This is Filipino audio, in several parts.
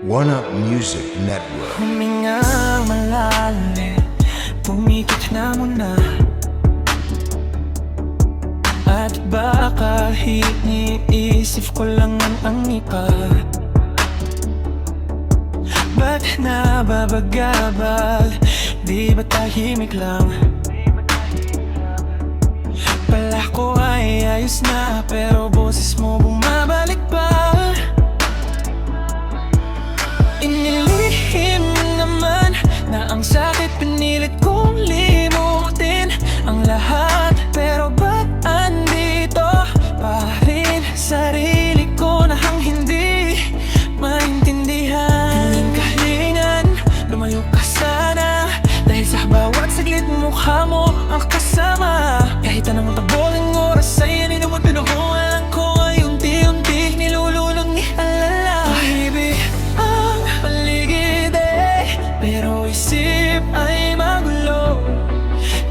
One Up Music Network. Humingang malalim, pumikit na muna. At baka iniisip ko lang ang iba. Ba't nababagabag? Di ba tahimik lang? Pala ko ay ayos na, pero boses mo bumabalik pa. Inilihim naman na ang sakit, pinilit kong limutin ang lahat. Pero ba't andito pa rin sarili ko na hindi maintindihan? Huling kahilingan, lumayo ka sana, dahil sa bawat saglit mukha mo ang kasama. Kahit anong taboling oras ay ninumot pinukuhan ko ay unti-unti nilulunod ni alala. Tahimik ang paligid pero isip ay magulo.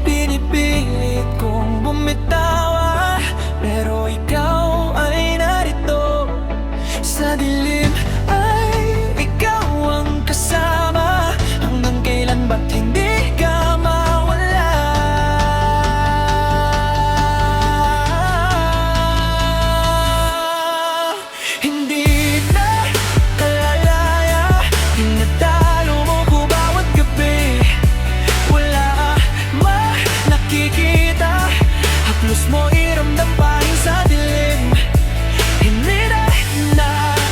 Pinipilit kong bumitawa, pero ikaw ay narito. Sa dilim ay ikaw ang kasama. Hanggang kailan ba't hindi ka mawala? Hindi na kalalaya, tinatalo mo ko bawat gabi. Wala ma nakikita, haplos mo iramdam pa rin sa dilim. Hindi na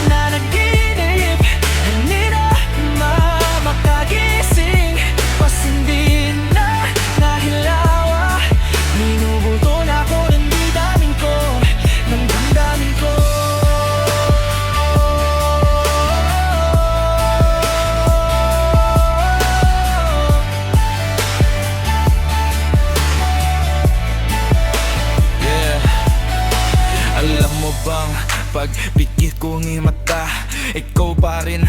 nanaginip, hindi na makagising. Pas hindi na nahilawa, minubulto na ako ng damdamin ko, ng damdamin ko. Yeah. Alam mo bang pag pikit kong mata, ikaw pa rin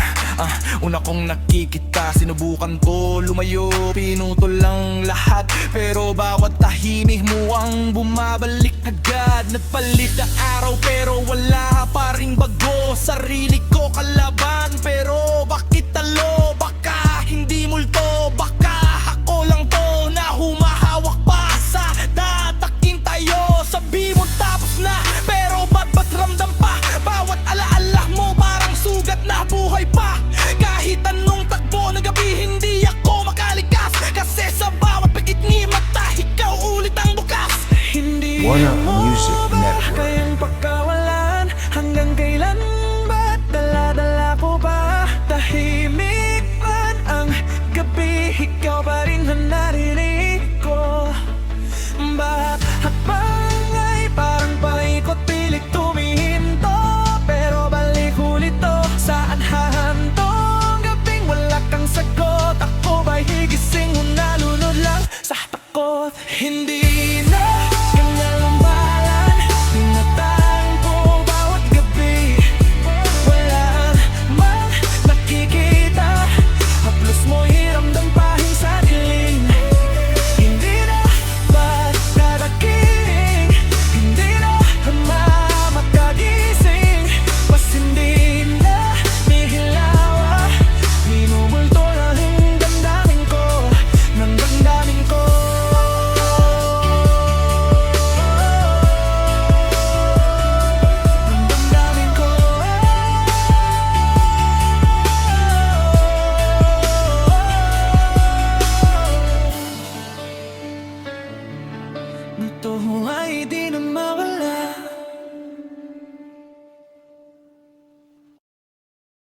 una kong nakikita. Sinubukan ko lumayo, pinutol lang lahat, pero bawat tahimik mo ang bumabalik agad. Nagpalit na araw pero wala pa ring bago. Sarili ko kalaban pero bakit talo? Baka hindi multo, baka ako lang to na humahawak pa sa tatakin tayo. Sabi mo tapos na, pero ba't ramdam pa? Bawat alaala mo parang sugat na buhay pa. Kahit anong takbo ng gabi, hindi ako makalikas, kasi sa bawat pikit ni mata, ikaw ulit ang bukas. Hindi One Up mo Music ba Network. kayang pagkawalan? Hanggang kailan ba't dala-dala ko pa? Tahimik man ang gabi, ikaw pa rin ang narinig ko. Ba't hakbang ay parang paikot, pilit tumihinto, pero balik ulit to. Saan hahantong gabing wala kang sagot? Ako ba'y higising o nalunod lang sa takot? Hindi na kanalambalan, tinatangko bawat gabi. Wala mang nakikita, haplos mo hiramdam pa rin sa dilim. Hindi na ba't dadating, hindi na makagising. Mas hindi na nihilawa, minumulto na ang damdamin ko, ng damdamin ko. Ng damdamin ko. Ito